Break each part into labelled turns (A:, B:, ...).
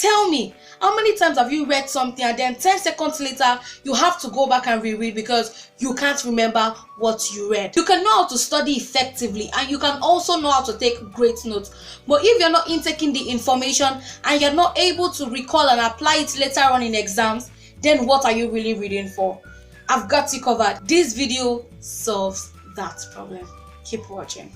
A: Tell me, how many times have you read something and then 10 seconds later you have to go back and reread because you can't remember what you read? You can know how to study effectively and you can also know how to take great notes. But if you're not intaking the information and you're not able to recall and apply it later on in exams, then what are you really reading for? I've got you covered. This video solves that problem. Keep watching.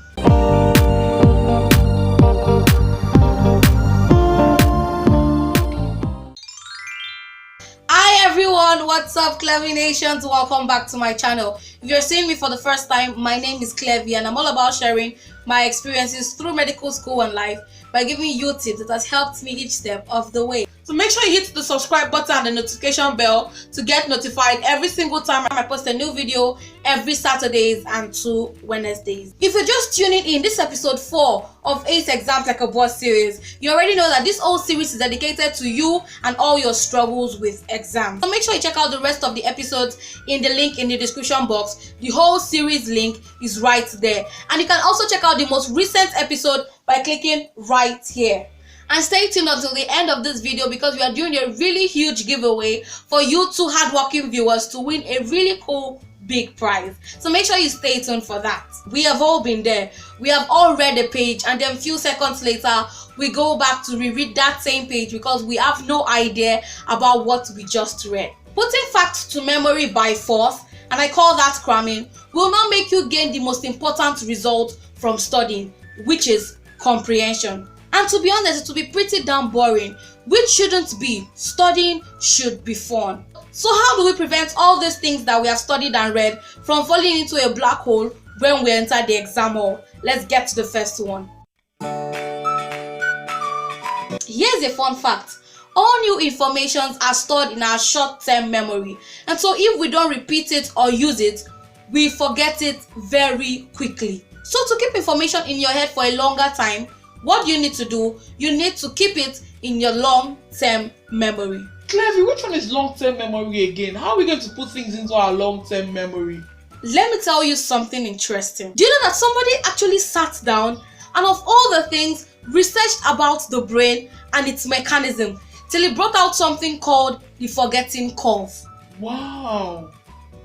A: Hi everyone, what's up Clevy Nations? Welcome back to my channel. If you're seeing me for the first time, my name is Clevy and I'm all about sharing my experiences through medical school and life by giving you tips that has helped me each step of the way. So make sure you hit the subscribe button and the notification bell to get notified every single time I post a new video every Saturdays and 2 Wednesdays. If you're just tuning in, this is episode 4 of Ace Exams Like a Boss series. You already know that this whole series is dedicated to you and all your struggles with exams. So make sure you check out the rest of the episodes in the link in the description box. The whole series link is right there. And you can also check out the most recent episode by clicking right here. And stay tuned until the end of this video because we are doing a really huge giveaway for you two hardworking viewers to win a really cool big prize. So make sure you stay tuned for that. We have all been there. We have all read a page and then a few seconds later we go back to reread that same page because we have no idea about what we just read. Putting facts to memory by force, and I call that cramming, will not make you gain the most important result from studying, which is comprehension. And to be honest, it will be pretty damn boring, which shouldn't be. Studying should be fun. So how do we prevent all these things that we have studied and read from falling into a black hole when we enter the exam hall? Let's get to the first one. Here's a fun fact. All new informations are stored in our short-term memory, and so if we don't repeat it or use it, we forget it very quickly. So to keep information in your head for a longer time, what you need to do, you need to keep it in your long-term memory.
B: Clevy, which one is long-term memory again? How are we going to put things into our long-term memory?
A: Let me tell you something interesting. Do you know that somebody actually sat down and of all the things researched about the brain and its mechanism till he brought out something called the forgetting curve?
B: Wow!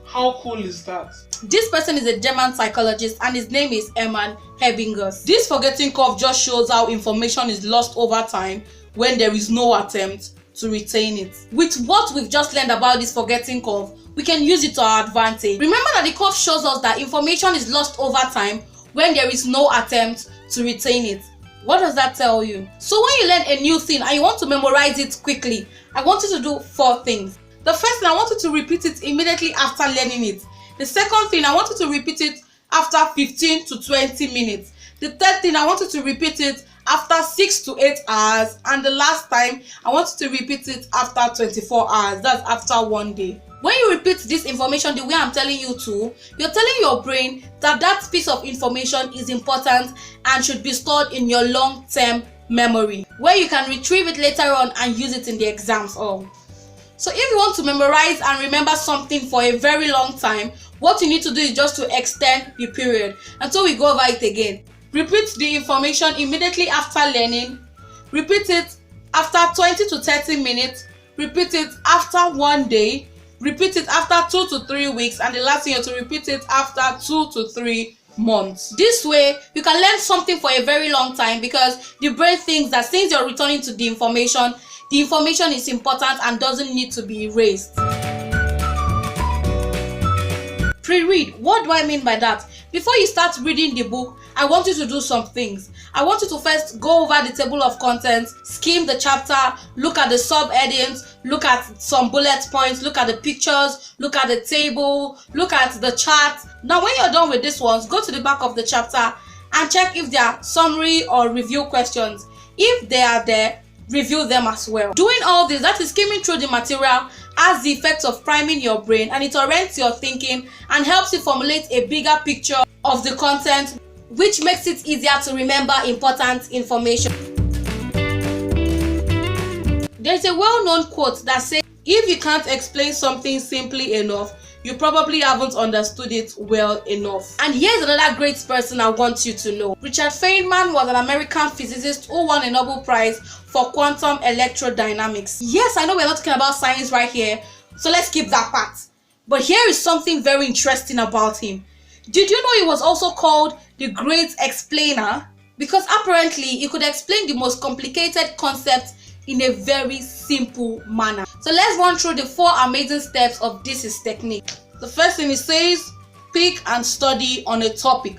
B: How cool is that?
A: This person is a German psychologist and his name is Hermann Hebingers. This forgetting curve just shows how information is lost over time when there is no attempt to retain it. With what we've just learned about this forgetting curve, we can use it to our advantage. Remember that the curve shows us that information is lost over time when there is no attempt to retain it. What does that tell you? So when you learn a new thing and you want to memorize it quickly, I want you to do 4 things. The first thing, I want you to repeat it immediately after learning it. The second thing, I want you to repeat it after 15 to 20 minutes. The third thing, I want you to repeat it after 6 to 8 hours. And the last time, I want you to repeat it after 24 hours. That's after 1 day. When you repeat this information the way I'm telling you to, you're telling your brain that that piece of information is important and should be stored in your long-term memory, where you can retrieve it later on and use it in the exams hall. So if you want to memorize and remember something for a very long time, what you need to do is just to extend the period until we go over it again. Repeat the information immediately after learning. Repeat it after 20 to 30 minutes. Repeat it after 1 day. Repeat it after 2 to 3 weeks. And the last thing, you have to repeat it after 2 to 3 months. This way, you can learn something for a very long time because the brain thinks that since you're returning to the information is important and doesn't need to be erased. Pre-read. What do I mean by that? Before you start reading the book, I want you to do some things. I want you to first go over the table of contents, skim the chapter, look at the subheadings, look at some bullet points, look at the pictures, look at the table, look at the chart. Now when you're done with these ones, go to the back of the chapter and check if there are summary or review questions. If they are there, review them as well. Doing all this, that is skimming through the material, has the effect of priming your brain and it orients your thinking and helps you formulate a bigger picture of the content, which makes it easier to remember important information. There's a well-known quote that says, if you can't explain something simply enough, you probably haven't understood it well enough. And here's another great person I want you to know. Richard Feynman was an American physicist who won a Nobel Prize for quantum electrodynamics. Yes, I know we're not talking about science right here, so let's skip that part. But here is something very interesting about him. Did you know he was also called the Great Explainer? Because apparently he could explain the most complicated concepts in a very simple manner. So let's run through the 4 amazing steps of this his technique. The first thing he says, pick and study on a topic.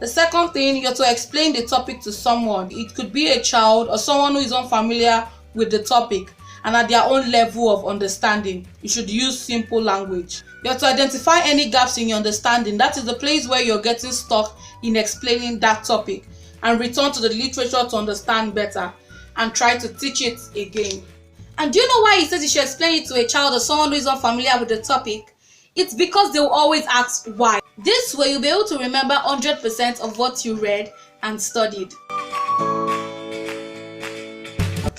A: The second thing, you're to explain the topic to someone. It could be a child or someone who is unfamiliar with the topic and at their own level of understanding. You should use simple language. You have to identify any gaps in your understanding. That is the place where you're getting stuck in explaining that topic, and return to the literature to understand better and try to teach it again. And do you know why he says you should explain it to a child or someone who is unfamiliar with the topic? It's because they will always ask why. This way you'll be able to remember 100% of what you read and studied.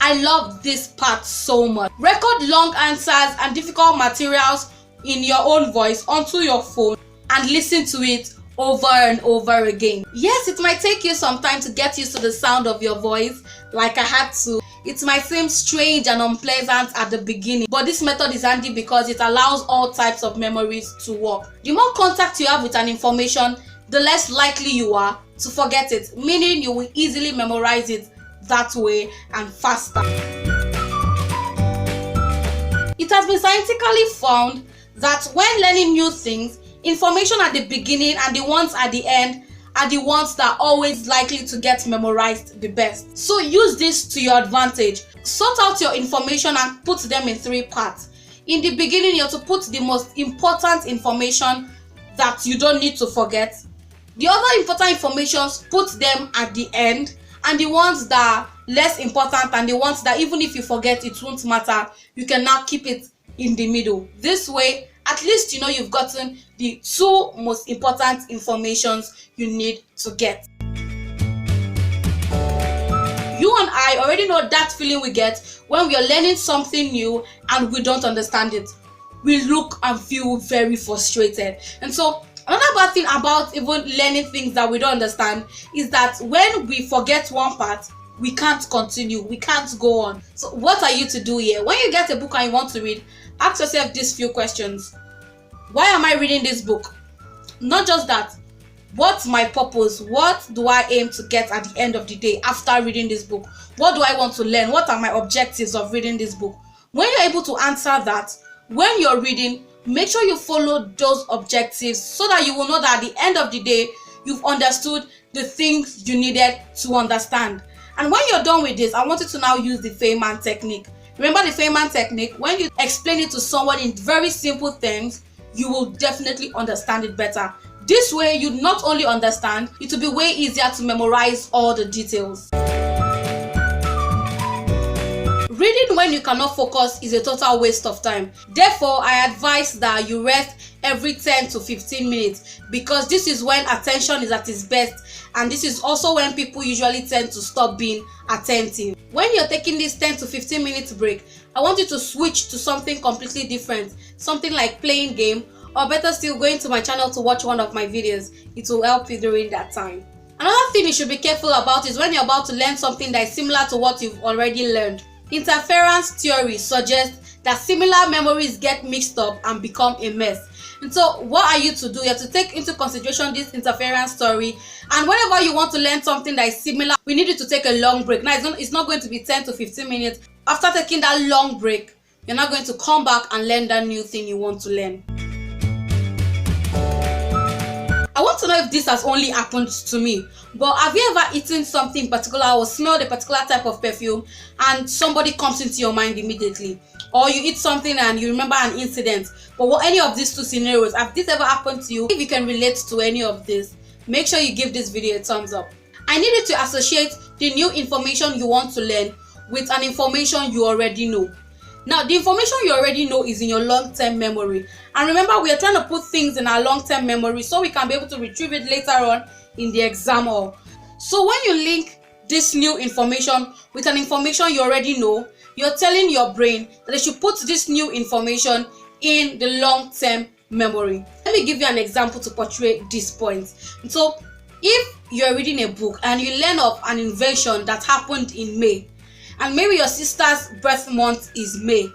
A: I love this part so much. Record long answers and difficult materials in your own voice onto your phone and listen to it over and over again. Yes, it might take you some time to get used to the sound of your voice, like I had to. It might seem strange and unpleasant at the beginning, but this method is handy because it allows all types of memories to work. The more contact you have with an information, the less likely you are to forget it, meaning you will easily memorize it that way and faster. It has been scientifically found that when learning new things, information at the beginning and the ones at the end are the ones that are always likely to get memorized the best. So use this to your advantage. Sort out your information and put them in 3 parts. In the beginning, you have to put the most important information that you don't need to forget. The other important informations, put them at the end, and the ones that are less important and the ones that even if you forget, it won't matter, you can now keep it in the middle. This way, at least you know you've gotten the 2 most important informations you need to get. You and I already know that feeling we get when we are learning something new and we don't understand it. We look and feel very frustrated. And so another bad thing about even learning things that we don't understand is that when we forget one part, we can't continue, we can't go on. So what are you to do here? When you get a book and you want to read, ask yourself these few questions. Why am I reading this book? Not just that, what's my purpose? What do I aim to get at the end of the day after reading this book? What do I want to learn? What are my objectives of reading this book? When you're able to answer that, when you're reading, make sure you follow those objectives so that you will know that at the end of the day, you've understood the things you needed to understand. And when you're done with this, I want you to now use the Feynman technique. Remember the Feynman technique? When you explain it to someone in very simple terms, you will definitely understand it better. This way, you not only understand, it will be way easier to memorize all the details. Reading when you cannot focus is a total waste of time. Therefore, I advise that you rest every 10 to 15 minutes because this is when attention is at its best, and this is also when people usually tend to stop being attentive. When you're taking this 10 to 15 minutes break, I want you to switch to something completely different, something like playing game, or better still, going to my channel to watch one of my videos. It will help you during that time. Another thing you should be careful about is when you're about to learn something that is similar to what you've already learned. Interference theory suggests that similar memories get mixed up and become a mess. And so what are you to do? You have to take into consideration this interference theory, and whenever you want to learn something that is similar, we need you to take a long break. Now it's not going to be 10 to 15 minutes. After taking that long break, you're not going to come back and learn that new thing you want to learn. I want to know if this has only happened to me, but have you ever eaten something particular or smelled a particular type of perfume and somebody comes into your mind immediately? Or you eat something and you remember an incident? But what, any of these 2 scenarios, have this ever happened to you? If you can relate to any of this, make sure you give this video a thumbs up. I need you to associate the new information you want to learn with an information you already know. Now, the information you already know is in your long-term memory. And remember, we are trying to put things in our long-term memory so we can be able to retrieve it later on in the exam hall. So when you link this new information with an information you already know, you're telling your brain that it should put this new information in the long-term memory. Let me give you an example to portray this point. And so, if you're reading a book and you learn of an invention that happened in May, and maybe your sister's birth month is May.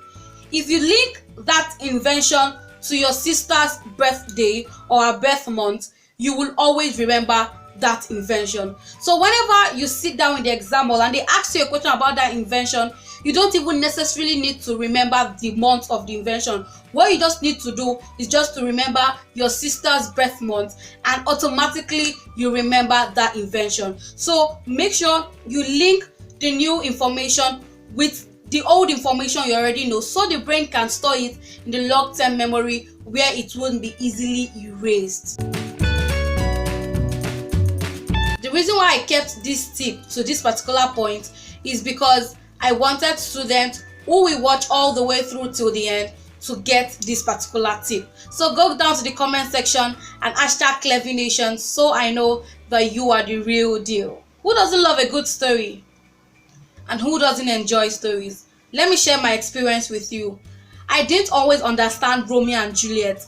A: If you link that invention to your sister's birthday or her birth month, you will always remember that invention. So whenever you sit down in the exam hall and they ask you a question about that invention, you don't even necessarily need to remember the month of the invention. What you just need to do is just to remember your sister's birth month, and automatically you remember that invention. So make sure you link the new information with the old information you already know, so the brain can store it in the long-term memory where it won't be easily erased. The reason why I kept this tip to this particular point is because I wanted students who will watch all the way through till the end to get this particular tip. So go down to the comment section and hashtag Clevy Nation so I know that you are the real deal. Who doesn't love a good story? And who doesn't enjoy stories? Let me share my experience with you. I didn't always understand Romeo and Juliet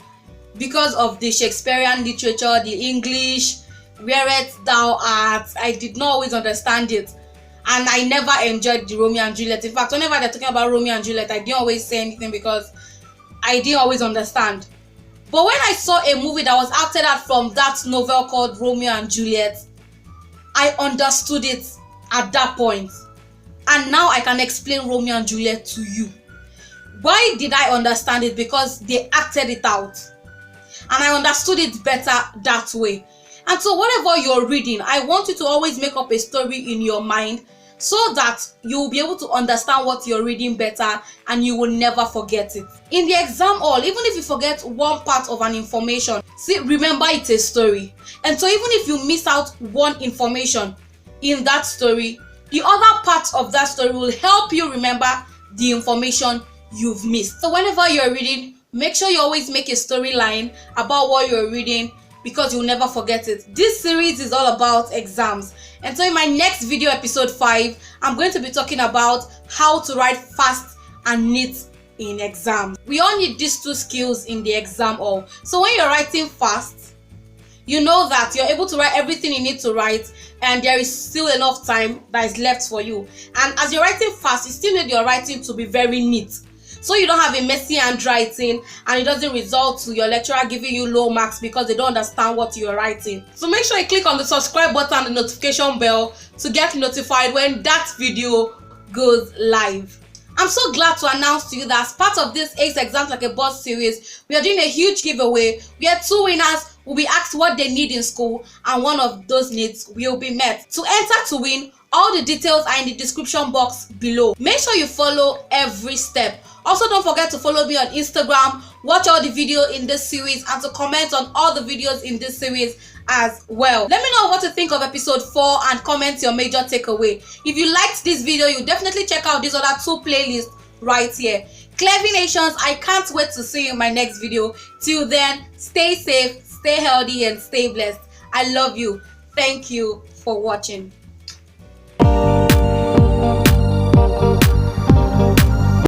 A: because of the Shakespearean literature, the English, whereas thou art. I did not always understand it, and I never enjoyed the Romeo and Juliet. In fact, whenever they're talking about Romeo and Juliet, I didn't always say anything because I didn't always understand. But when I saw a movie that was acted out from that novel called Romeo and Juliet, I understood it at that point. And now I can explain Romeo and Juliet to you. Why did I understand it? Because they acted it out. And I understood it better that way. And so whatever you're reading, I want you to always make up a story in your mind so that you'll be able to understand what you're reading better and you will never forget it. In the exam hall, even if you forget one part of an information, see, remember it's a story. And so even if you miss out one information in that story, the other part of that story will help you remember the information you've missed. So whenever you're reading, make sure you always make a storyline about what you're reading, because you'll never forget it. This series is all about exams. And so in my next video, episode 5, I'm going to be talking about how to write fast and neat in exams. We all need these two skills in the exam hall. So when you're writing fast, you know that you're able to write everything you need to write, and there is still enough time that is left for you. And as you're writing fast, you still need your writing to be very neat, so you don't have a messy handwriting and it doesn't result to your lecturer giving you low marks because they don't understand what you're writing. So make sure you click on the subscribe button and the notification bell to get notified when that video goes live. I'm so glad to announce to you that as part of this Ace Exams Like a Boss series, we are doing a huge giveaway where 2 winners will be asked what they need in school, and one of those needs will be met. To enter to win, all the details are in the description box below. Make sure you follow every step. Also, don't forget to follow me on Instagram, watch all the videos in this series, and to comment on all the videos in this series as well. Let me know what you think of episode 4 and comment your major takeaway. If you liked this video, you definitely check out these other 2 playlists right here. Clevy Nations, I can't wait to see you in my next video. Till then, stay safe, stay healthy, and stay blessed. I love you. Thank you for watching.